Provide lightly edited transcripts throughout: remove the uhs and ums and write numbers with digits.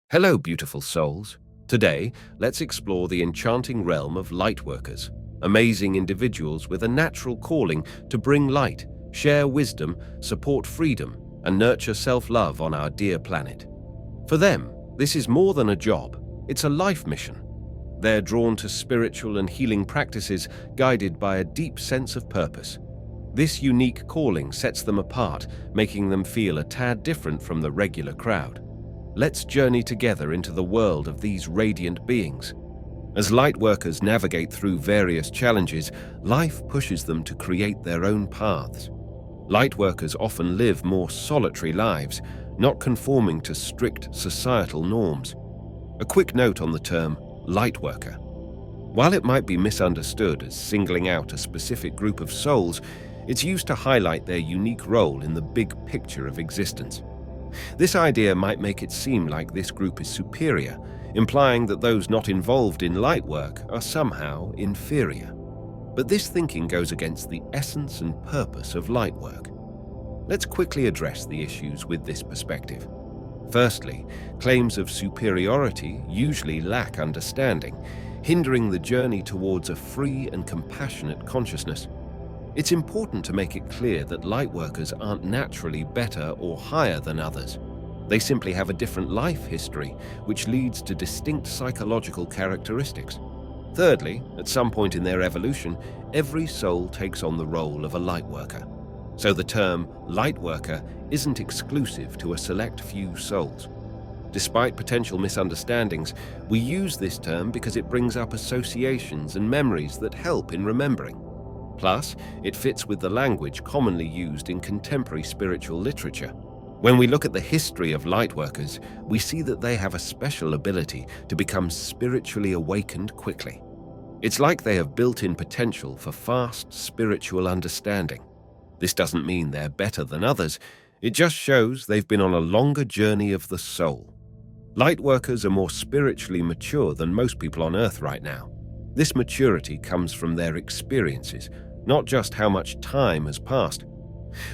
Hello, beautiful souls. Today, let's explore the enchanting realm of Lightworkers, amazing individuals with a natural calling to bring light, share wisdom, support freedom, and nurture self-love on our dear planet. For them, this is more than a job, it's a life mission. They're drawn to spiritual and healing practices guided by a deep sense of purpose. This unique calling sets them apart, making them feel a tad different from the regular crowd. Let's journey together into the world of these radiant beings. As Lightworkers navigate through various challenges, life pushes them to create their own paths. Lightworkers often live more solitary lives, not conforming to strict societal norms. A quick note on the term Lightworker. While it might be misunderstood as singling out a specific group of souls, it's used to highlight their unique role in the big picture of existence. This idea might make it seem like this group is superior, implying that those not involved in light work are somehow inferior. But this thinking goes against the essence and purpose of light work. Let's quickly address the issues with this perspective. Firstly, claims of superiority usually lack understanding, hindering the journey towards a free and compassionate consciousness. It's important to make it clear that Lightworkers aren't naturally better or higher than others. They simply have a different life history, which leads to distinct psychological characteristics. Thirdly, at some point in their evolution, every soul takes on the role of a Lightworker. So the term Lightworker isn't exclusive to a select few souls. Despite potential misunderstandings, we use this term because it brings up associations and memories that help in remembering. Plus, it fits with the language commonly used in contemporary spiritual literature. When we look at the history of Lightworkers, we see that they have a special ability to become spiritually awakened quickly. It's like they have built-in potential for fast spiritual understanding. This doesn't mean they're better than others, it just shows they've been on a longer journey of the soul. Lightworkers are more spiritually mature than most people on Earth right now. This maturity comes from their experiences, not just how much time has passed.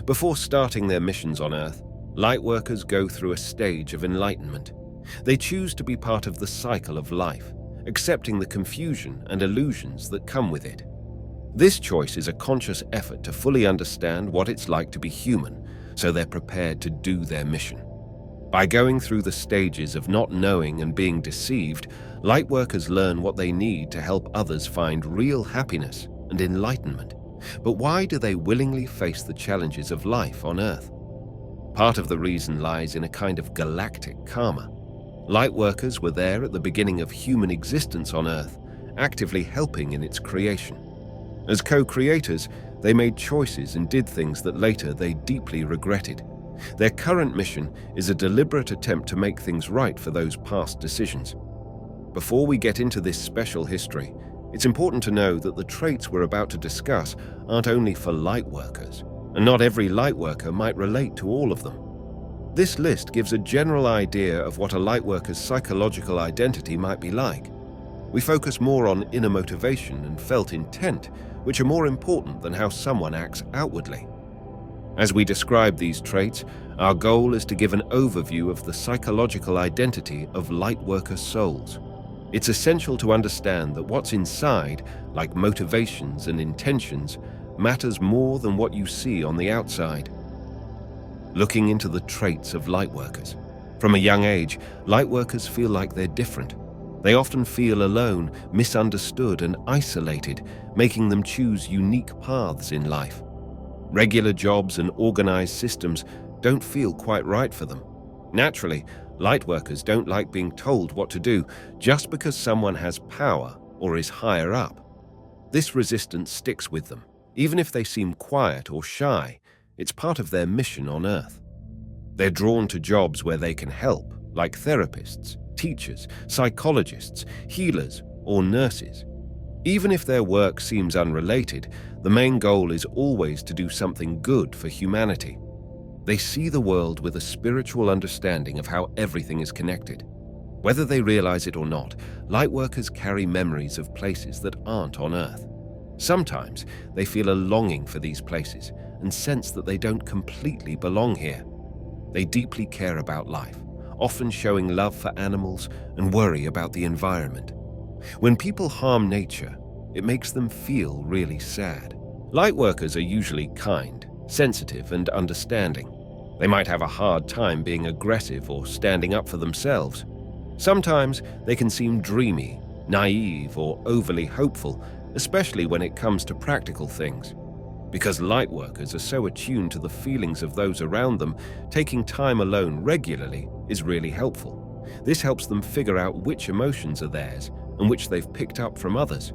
Before starting their missions on Earth, Lightworkers go through a stage of enlightenment. They choose to be part of the cycle of life, accepting the confusion and illusions that come with it. This choice is a conscious effort to fully understand what it's like to be human, so they're prepared to do their mission. By going through the stages of not knowing and being deceived, Lightworkers learn what they need to help others find real happiness and enlightenment. But why do they willingly face the challenges of life on Earth? Part of the reason lies in a kind of galactic karma. Lightworkers were there at the beginning of human existence on Earth, actively helping in its creation. As co-creators, they made choices and did things that later they deeply regretted. Their current mission is a deliberate attempt to make things right for those past decisions. Before we get into this special history, it's important to know that the traits we're about to discuss aren't only for Lightworkers, and not every Lightworker might relate to all of them. This list gives a general idea of what a Lightworker's psychological identity might be like. We focus more on inner motivation and felt intent, which are more important than how someone acts outwardly. As we describe these traits, our goal is to give an overview of the psychological identity of Lightworker souls. It's essential to understand that what's inside, like motivations and intentions, matters more than what you see on the outside. Looking into the traits of Lightworkers. From a young age, Lightworkers feel like they're different. They often feel alone, misunderstood, and isolated, making them choose unique paths in life. Regular jobs and organized systems don't feel quite right for them. Naturally, Lightworkers don't like being told what to do just because someone has power or is higher up. This resistance sticks with them. Even if they seem quiet or shy, it's part of their mission on Earth. They're drawn to jobs where they can help, like therapists, teachers, psychologists, healers, or nurses. Even if their work seems unrelated, the main goal is always to do something good for humanity. They see the world with a spiritual understanding of how everything is connected. Whether they realize it or not, Lightworkers carry memories of places that aren't on Earth. Sometimes they feel a longing for these places and sense that they don't completely belong here. They deeply care about life, often showing love for animals and worry about the environment. When people harm nature, it makes them feel really sad. Lightworkers are usually kind, sensitive, and understanding. They might have a hard time being aggressive or standing up for themselves. Sometimes they can seem dreamy, naive, or overly hopeful, especially when it comes to practical things. Because Lightworkers are so attuned to the feelings of those around them, taking time alone regularly is really helpful. This helps them figure out which emotions are theirs and which they've picked up from others.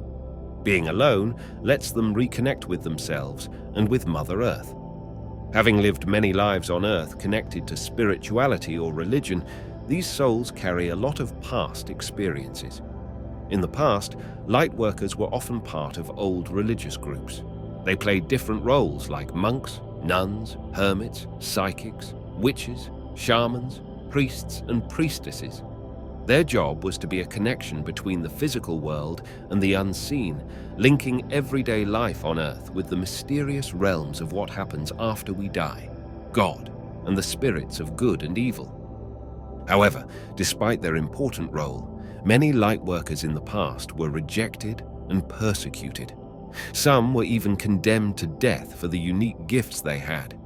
Being alone lets them reconnect with themselves and with Mother Earth. Having lived many lives on Earth connected to spirituality or religion, these souls carry a lot of past experiences. In the past, Lightworkers were often part of old religious groups. They played different roles like monks, nuns, hermits, psychics, witches, shamans, priests, and priestesses. Their job was to be a connection between the physical world and the unseen, linking everyday life on Earth with the mysterious realms of what happens after we die, God, and the spirits of good and evil. However, despite their important role, many Lightworkers in the past were rejected and persecuted. Some were even condemned to death for the unique gifts they had.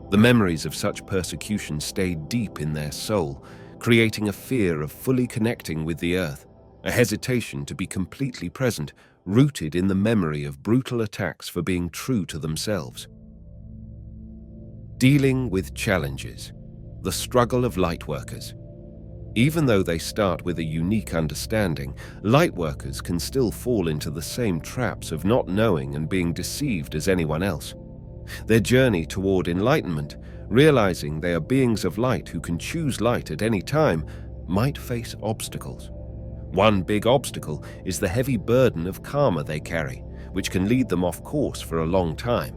The memories of such persecution stayed deep in their soul, creating a fear of fully connecting with the Earth, a hesitation to be completely present, rooted in the memory of brutal attacks for being true to themselves. Dealing with challenges, the struggle of Lightworkers. Even though they start with a unique understanding, Lightworkers can still fall into the same traps of not knowing and being deceived as anyone else. Their journey toward enlightenment, realizing they are beings of light who can choose light at any time, might face obstacles. One big obstacle is the heavy burden of karma they carry, which can lead them off course for a long time.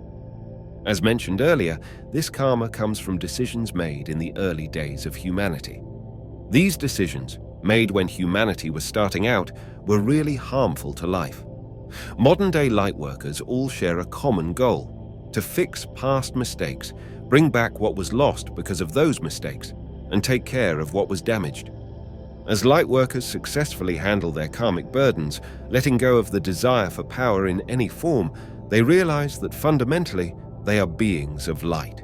As mentioned earlier, this karma comes from decisions made in the early days of humanity. These decisions, made when humanity was starting out, were really harmful to life. Modern-day Lightworkers all share a common goal: to fix past mistakes, bring back what was lost because of those mistakes, and take care of what was damaged. As Lightworkers successfully handle their karmic burdens, letting go of the desire for power in any form, they realize that fundamentally they are beings of light.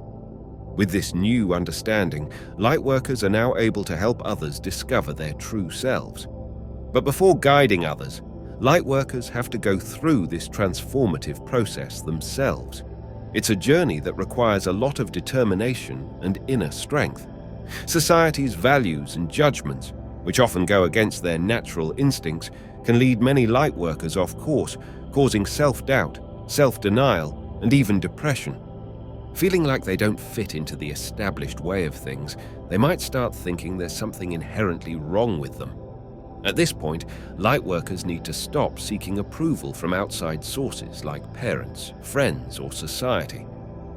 With this new understanding, Lightworkers are now able to help others discover their true selves. But before guiding others, Lightworkers have to go through this transformative process themselves. It's a journey that requires a lot of determination and inner strength. Society's values and judgments, which often go against their natural instincts, can lead many Lightworkers off course, causing self-doubt, self-denial, and even depression. Feeling like they don't fit into the established way of things, they might start thinking there's something inherently wrong with them. At this point, Lightworkers need to stop seeking approval from outside sources like parents, friends, or society.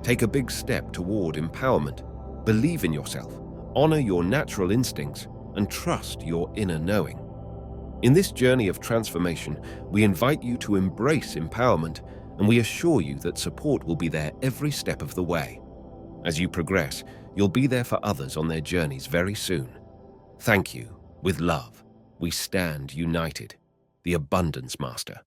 Take a big step toward empowerment. Believe in yourself, honor your natural instincts, and trust your inner knowing. In this journey of transformation, we invite you to embrace empowerment, and we assure you that support will be there every step of the way. As you progress, you'll be there for others on their journeys very soon. Thank you. With love, we stand united. The Abundance Master.